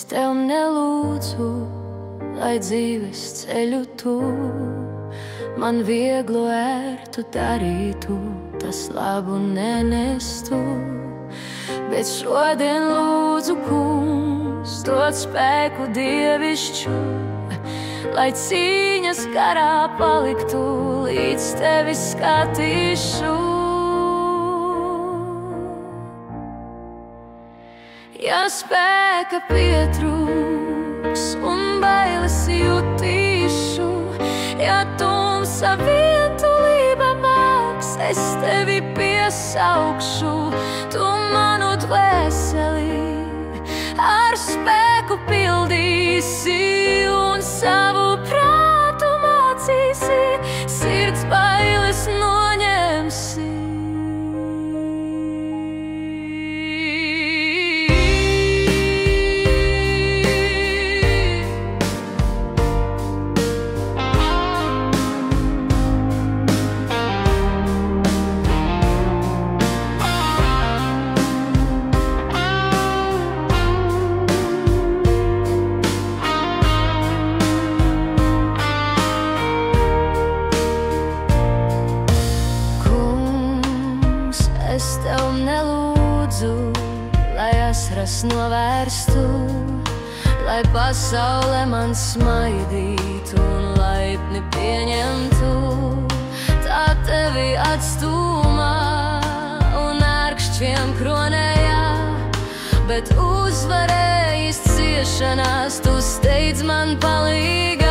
tev nelūdzu, lai dzīves ceļu tu man vieglu ērtu darītu, tas labu nenestu. Bet šodien lūdzu, Kungs, dod spēku dievišķu, lai cīņas karā paliktu, līdz tevi skatīšu. Ja spēka pietrūks un bailes jutīšu, ja tumsa vientulība māks, es tevi piesaukšu. Tu manu dvēseli ar spēku pildīsi un savu prātu mācīsi, sirds bailes noņemsi. Es tev nelūdzu, lai asras novērstu, lai pasaule man smaidītu un laipni pieņemtu. Tā tevi atstūmā un ārkšķiem kronējā, bet uzvarējis ciešanās, tu steidz man palīgā.